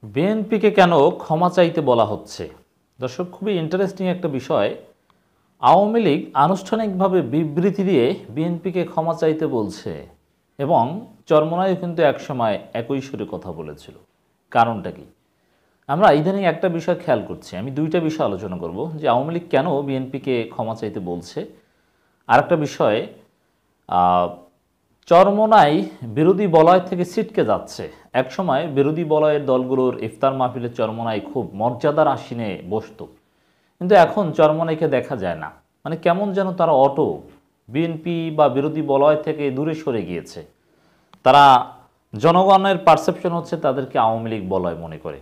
বিএনপিকে কেন ক্ষমা চাইতে বলা হচ্ছে? দর্শক, খুবই ইন্টারেস্টিং একটা বিষয়। আওয়ামী লীগ আনুষ্ঠানিকভাবে বিবৃতি দিয়ে বিএনপিকে ক্ষমা চাইতে বলছে এবং চরমোনাইও কিন্তু একসময় একই সুরে কথা বলেছিল। কারণটা কি? আমরা ইদানিং একটা বিষয় খেয়াল করছি। আমি দুইটা বিষয় আলোচনা করব, যে আওয়ামী লীগ কেন বিএনপিকে ক্ষমা চাইতে বলছে, আর একটা বিষয় চরমোনাই বিরোধী বলয় থেকে ছিটকে যাচ্ছে। একসময় বিরোধী বলয়ের দলগুলোর ইফতার মাহফিলে চরমোনাই খুব মর্যাদার আসীনে বসত, কিন্তু এখন চরমোনাইকে দেখা যায় না। মানে কেমন যেন তারা বিএনপি বা বিরোধী বলয় থেকে দূরে সরে গিয়েছে। তারা, জনগণের পারসেপশন হচ্ছে তাদেরকে আওয়ামী লীগ বলয় মনে করে।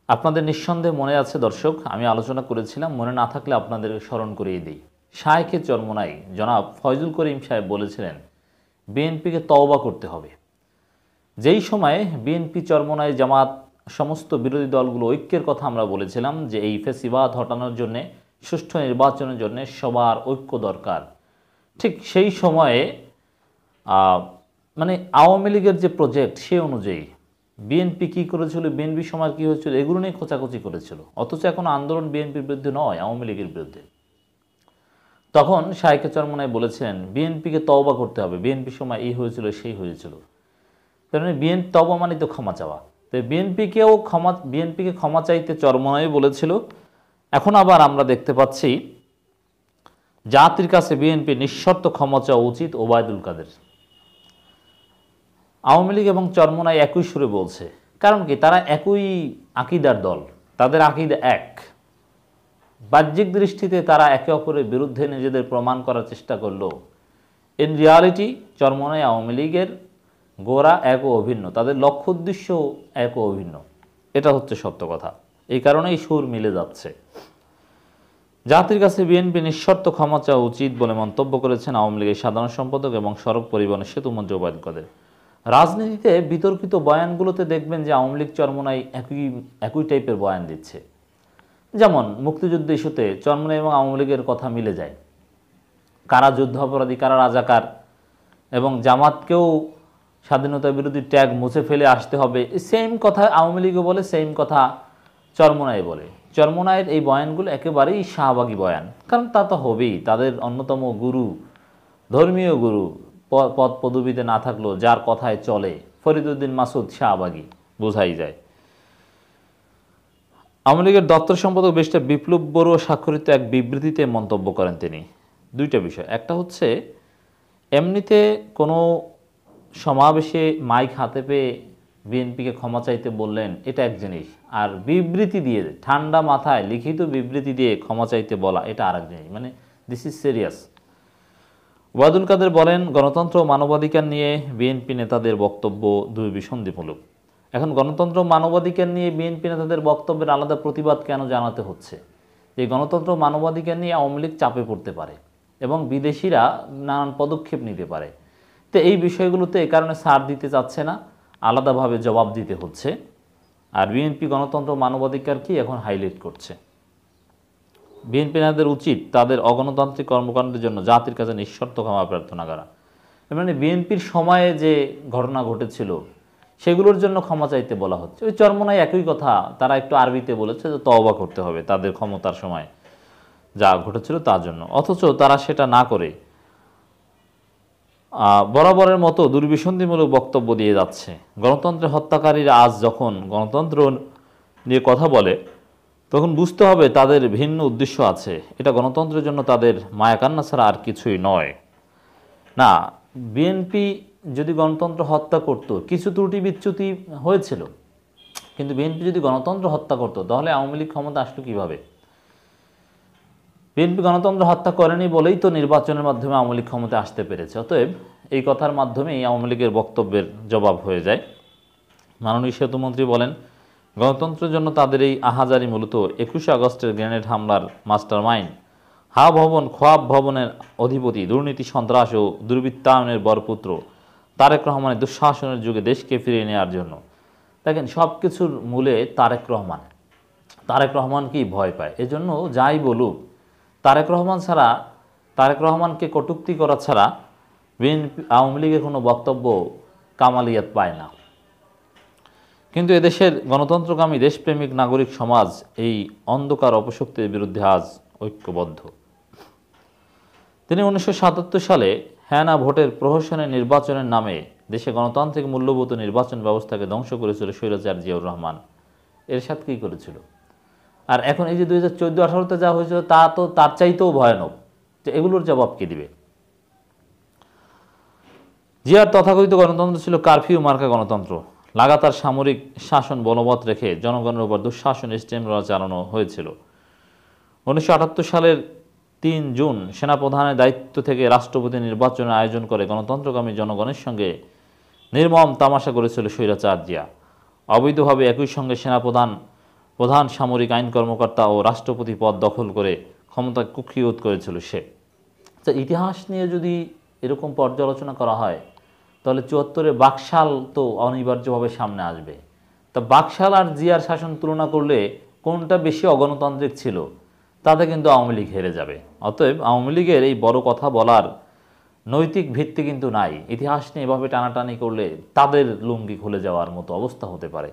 আপনাদের নিঃসন্দেহে মনে আছে দর্শক, আমি আলোচনা করেছিলাম, মনে না থাকলে আপনাদের স্মরণ করিয়ে দিই। শায়েখে চরমোনাই জনাব ফয়জুল করিম সাহেব বলেছিলেন বিএনপিকে তওবা করতে হবে। যেই সময়ে বিএনপি, চরমোনাই, জামাত, সমস্ত বিরোধী দলগুলো ঐক্যের কথা আমরা বলেছিলাম, যে এই ফেসিবাদ হটানোর জন্যে, সুষ্ঠু নির্বাচনের জন্য সবার ঐক্য দরকার। ঠিক সেই সময়ে মানে আওয়ামী লীগের যে প্রজেক্ট, সে অনুযায়ী বিএনপি কী করেছিল, বিএনপি সময় কী হয়েছিল, এগুলো নিয়ে খোঁচাখুচি করেছিল। অথচ এখন আন্দোলন বিএনপির বিরুদ্ধে নয়, আওয়ামী লীগের বিরুদ্ধে। তখন শায়েখে চরমোনাই বলেছিলেন বিএনপিকে তওবা করতে হবে, বিএনপি সময় এই হয়েছিল, সেই হয়েছিল। তার মানে তওবা মানে তো ক্ষমা চাওয়া। তো বিএনপিকে ক্ষমা চাইতে চরমোনাই বলেছিল। এখন আবার আমরা দেখতে পাচ্ছি জাতির কাছে বিএনপি নিঃশর্ত ক্ষমা চাওয়া উচিত। ওবায়দুল কাদের, আওয়ামী লীগ এবং চরমোনাই একই সুরে বলছে। কারণ কি? তারা একই আকিদার দল, তাদের আকিদা এক। বাহ্যিক দৃষ্টিতে তারা একে অপরের বিরুদ্ধে নিজেদের প্রমাণ করার চেষ্টা করলো। ইন রিয়ালিটি চরমোনাই আওয়ামী লীগের গোড়া এক ও অভিন্ন, তাদের লক্ষ্য উদ্দেশ্য এক ও অভিন্ন। এটা হচ্ছে সত্য কথা। এই কারণেই সুর মিলে যাচ্ছে। জাতির কাছে বিএনপি নিঃশর্ত ক্ষমা চাওয়া উচিত বলে মন্তব্য করেছেন আওয়ামী লীগের সাধারণ সম্পাদক এবং সড়ক পরিবহন সেতুমন্ত্রী ওবায়দুল কাদের। রাজনীতিতে বিতর্কিত বয়ানগুলোতে দেখবেন যে আওয়ামী লীগ, চরমোনাই একই টাইপের বয়ান দিচ্ছে। যেমন মুক্তিযুদ্ধ ইস্যুতে চরমোনাই এবং আওয়ামী লীগের কথা মিলে যায়। কারা যুদ্ধাপরাধী, কারা রাজাকার, এবং জামাতকেও স্বাধীনতা বিরোধী ট্যাগ মুছে ফেলে আসতে হবে, সেম কথা আওয়ামী লীগও বলে, সেম কথা চরমোনাই বলে। চরমোনাইয়ের এই বয়ানগুলো একেবারেই শাহবাগী বয়ান, কারণ তা তো হবেই। তাদের অন্যতম গুরু, ধর্মীয় গুরু, পদ পদবিতে না থাকলেও যার কথায় চলে, ফরিদউদ্দিন মাসুদ শাহবাগী, বোঝাই যায়। আওয়ামী লীগের দপ্তর সম্পাদক ব্যারিস্টার বিপ্লব বড়ুয়া স্বাক্ষরিত এক বিবৃতিতে মন্তব্য করেন তিনি। দুইটা বিষয়, একটা হচ্ছে এমনিতে কোনো সমাবেশে মাইক হাতে পেয়ে বিএনপিকে ক্ষমা চাইতে বললেন, এটা এক জিনিস। আর বিবৃতি দিয়ে, ঠান্ডা মাথায় লিখিত বিবৃতি দিয়ে ক্ষমা চাইতে বলা, এটা আর এক জিনিস। মানে this is serious. Obaidul Quader বলেন, গণতন্ত্র ও মানবাধিকার নিয়ে বিএনপি নেতাদের বক্তব্য দুর্বিসন্ধিমূলক। এখন গণতন্ত্র মানবাধিকার নিয়ে বিএনপি নেতাদের বক্তব্যের আলাদা প্রতিবাদ কেন জানাতে হচ্ছে? এই গণতন্ত্র মানবাধিকার নিয়ে আওয়ামী লীগ চাপে পড়তে পারে এবং বিদেশিরা নানান পদক্ষেপ নিতে পারে। তো এই বিষয়গুলোতে এই কারণে ছাড় দিতে চাচ্ছে না, আলাদাভাবে জবাব দিতে হচ্ছে। আর বিএনপি গণতন্ত্র মানবাধিকার কি এখন হাইলাইট করছে। বিএনপি নেতাদের উচিত তাদের অগণতান্ত্রিক কর্মকাণ্ডের জন্য জাতির কাছে নিঃশর্ত ক্ষমা প্রার্থনা করা। মানে বিএনপির সময়ে যে ঘটনা ঘটেছিল সেগুলোর জন্য ক্ষমা চাইতে বলা হচ্ছে। ওই চরমোনাই একই কথা, তারা একটু আরবিতে বলেছে যে তওবা করতে হবে তাদের ক্ষমতার সময় যা ঘটেছিল তার জন্য। অথচ তারা সেটা না করে বরাবরের মতো দুর্বিসন্ধিমূলক বক্তব্য দিয়ে যাচ্ছে। গণতন্ত্রের হত্যাকারীরা আজ যখন গণতন্ত্র নিয়ে কথা বলে, তখন বুঝতে হবে তাদের ভিন্ন উদ্দেশ্য আছে। এটা গণতন্ত্রের জন্য তাদের মায়াকান্না ছাড়া আর কিছুই নয়। না, বিএনপি যদি গণতন্ত্র হত্যা করত, কিছু ত্রুটি বিচ্যুতি হয়েছিল, কিন্তু বিএনপি যদি গণতন্ত্র হত্যা করত, তাহলে আওয়ামী লীগ ক্ষমতা আসলো কীভাবে? বিএনপি গণতন্ত্র হত্যা করেনি বলেই তো নির্বাচনের মাধ্যমে আওয়ামী লীগ ক্ষমতায় আসতে পেরেছে। অতএব এই কথার মাধ্যমেই আওয়ামী লীগের বক্তব্যের জবাব হয়ে যায়। মাননীয় সেতুমন্ত্রী বলেন, গণতন্ত্রের জন্য তাদের এই আহাজারি মূলত 21শে আগস্টের গ্রেনেড হামলার মাস্টার মাইন্ড, খোয়াব ভবনের অধিপতি, দুর্নীতি, সন্ত্রাস ও দুর্বৃত্তায়নের বরপুত্র তারেক রহমানের দুঃশাসনের যুগে দেশকে ফিরিয়ে নেওয়ার জন্য। দেখেন, সব কিছুর মূলে তারেক রহমান। তারেক রহমানকেই ভয় পায়। এজন্য যাই বলুক, তারেক রহমানকে কটূক্তি করা ছাড়া আওয়ামী লীগের কোনো বক্তব্য কামালিয়াত পায় না। কিন্তু এদেশের গণতন্ত্রকামী দেশপ্রেমিক নাগরিক সমাজ এই অন্ধকার অপশক্তির বিরুদ্ধে আজ ঐক্যবদ্ধ। তিনি 1977 সালে হ্যাঁ না ভোটের প্রহসনের নির্বাচনের নামে দেশে গণতান্ত্রিক মূল্যবোধ নির্বাচন ব্যবস্থাকে ধ্বংস করেছিল স্বৈরাচার জিয়াউর রহমান। এরশাদ কী করেছিল? আর এখন এই যে 2014-18-তে যা হয়েছিল তা তো তার চাইতেও ভয়ানক। যে এগুলোর জবাব কে দিবে? জিয়ার তথাকথিত গণতন্ত্র ছিল কারফিউ মার্কা গণতন্ত্র। লাগাতার সামরিক শাসন বলবৎ রেখে জনগণের উপর দুঃশাসন স্টিমরোলার চালানো হয়েছিল। 1978 সালের 3 জুন সেনাপ্রধানের দায়িত্ব থেকে রাষ্ট্রপতি নির্বাচনের আয়োজন করে গণতন্ত্রকামী জনগণের সঙ্গে নির্মম তামাশা করেছিল স্বৈরাচার জিয়া। অবৈধভাবে একই সঙ্গে প্রধান সামরিক আইন কর্মকর্তা ও রাষ্ট্রপতি পদ দখল করে ক্ষমতা কুক্ষিগত করেছিল সে। তো ইতিহাস নিয়ে যদি এরকম পর্যালোচনা করা হয় তাহলে 74-এ বাকশাল তো অনিবার্যভাবে সামনে আসবে। তা বাকশাল আর জিয়ার শাসন তুলনা করলে কোনটা বেশি অগণতান্ত্রিক ছিল? তাতে কিন্তু আওয়ামী লীগ হেরে যাবে। অতএব আওয়ামী লীগের এই বড় কথা বলার নৈতিক ভিত্তি কিন্তু নাই। ইতিহাস নিয়ে এভাবে টানাটানি করলে তাদের লুঙ্গি খুলে যাওয়ার মতো অবস্থা হতে পারে।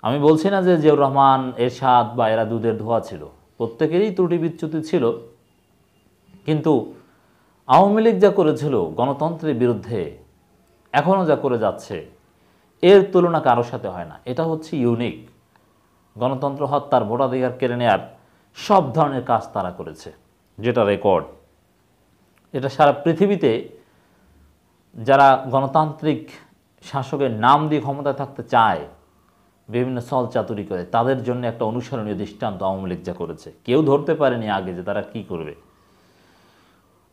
আমি বলছি না যে জিয়াউর রহমান, এরশাদ বা এরা দুধের ধোয়া ছিল, প্রত্যেকেরই ত্রুটি বিচ্যুতি ছিল। কিন্তু আওয়ামী লীগ যা করেছিল গণতন্ত্রের বিরুদ্ধে, এখনও যা করে যাচ্ছে, এর তুলনা কারোর সাথে হয় না। এটা হচ্ছে ইউনিক। গণতন্ত্র হত্যার, ভোটাধিকার কেড়ে নেওয়ার সব ধরনের কাজ তারা করেছে, যেটা রেকর্ড। এটা সারা পৃথিবীতে যারা গণতান্ত্রিক শাসকের নাম দিয়ে ক্ষমতায় থাকতে চায়, বিভিন্ন ছল চাতুরি করে, তাদের জন্য একটা অনুসরণীয় দৃষ্টান্ত আওয়ামী লীগ যা করেছে। কেউ ধরতে পারেনি আগে যে তারা কি করবে।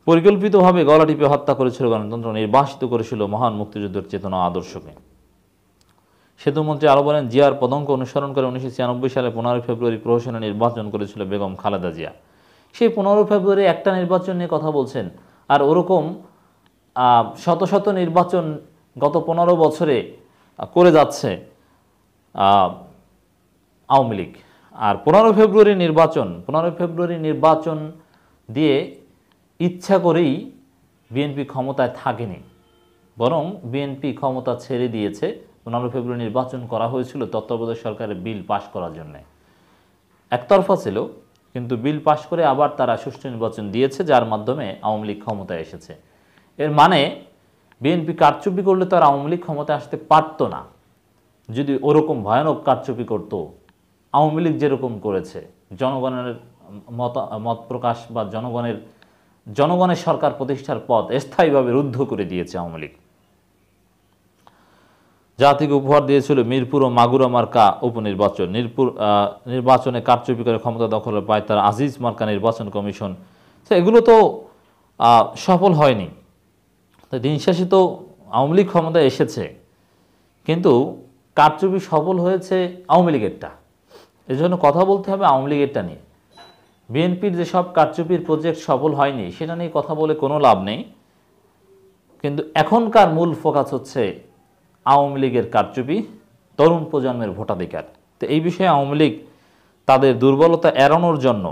পরিকল্পিতভাবে গলা টিপে হত্যা করেছিল গণতন্ত্র, নির্বাসিত করেছিল মহান মুক্তিযুদ্ধের চেতনা আদর্শকে। সেতুমন্ত্রী আরও বলেন, জিয়ার পদঙ্ক অনুসরণ করে 1996 সালে 15 ফেব্রুয়ারি প্রহসনে নির্বাচন করেছিল বেগম খালেদা জিয়া। সেই 15 ফেব্রুয়ারি একটা নির্বাচন নিয়ে কথা বলছেন, আর ওরকম শত শত নির্বাচন গত 15 বছরে করে যাচ্ছে আওয়ামী লীগ। আর 15 ফেব্রুয়ারি নির্বাচন দিয়ে ইচ্ছা করেই বিএনপি ক্ষমতায় থাকেনি, বরং বিএনপি ক্ষমতা ছেড়ে দিয়েছে। 15 ফেব্রুয়ারি নির্বাচন করা হয়েছিল তত্ত্বাবধায়ক সরকারের বিল পাশ করার জন্য। একতরফা ছিল, কিন্তু বিল পাশ করে আবার তারা সুষ্ঠু নির্বাচন দিয়েছে, যার মাধ্যমে আওয়ামী লীগ ক্ষমতায় এসেছে। এর মানে বিএনপি কারচুপি করলে তো আর আওয়ামী লীগ ক্ষমতায় আসতে পারত না। যদি ওরকম ভয়ানক কারচুপি করত, আওয়ামী লীগ যেরকম করেছে, জনগণের মত প্রকাশ বা জনগণের সরকার প্রতিষ্ঠার পথ স্থায়ীভাবে রুদ্ধ করে দিয়েছে আওয়ামী লীগ। জাতিকে উপহার দিয়েছিল মিরপুর ও মাগুরা মার্কা উপনির্বাচন। নির্বাচনে কারচুপি করে ক্ষমতা দখলের পায় তার আজিজ মার্কা নির্বাচন কমিশন। তো এগুলো তো সফল হয়নি। তো দিন শেষে তো আওয়ামী লীগ ক্ষমতায় এসেছে, কিন্তু কারচুপি সফল হয়েছে আওয়ামী লীগেরটা। এই জন্য কথা বলতে হবে আওয়ামী লীগেরটা নিয়ে। বিএনপির যেসব কারচুপির প্রজেক্ট সফল হয়নি সেটা নিয়ে কথা বলে কোনো লাভ নেই। কিন্তু এখনকার মূল ফোকাস হচ্ছে আওয়ামী লীগের কারচুপি, তরুণ প্রজন্মের ভোটাধিকার। তো এই বিষয়ে আওয়ামী লীগ তাদের দুর্বলতা এড়ানোর জন্য,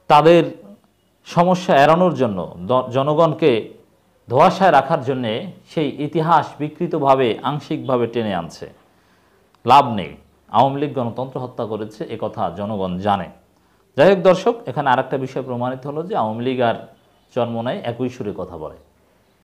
তাদের সমস্যা এড়ানোর জন্য, জনগণকে ধোঁয়াশায় রাখার জন্যে সেই ইতিহাস বিকৃতভাবে আংশিকভাবে টেনে আনছে। লাভ নেই। আওয়ামী লীগ গণতন্ত্র হত্যা করেছে, একথা জনগণ জানে। যাই হোক দর্শক, এখানে আরেকটা বিষয় প্রমাণিত হলো যে আওয়ামী লীগ আর চরমোনাই একই সুরে কথা বলে।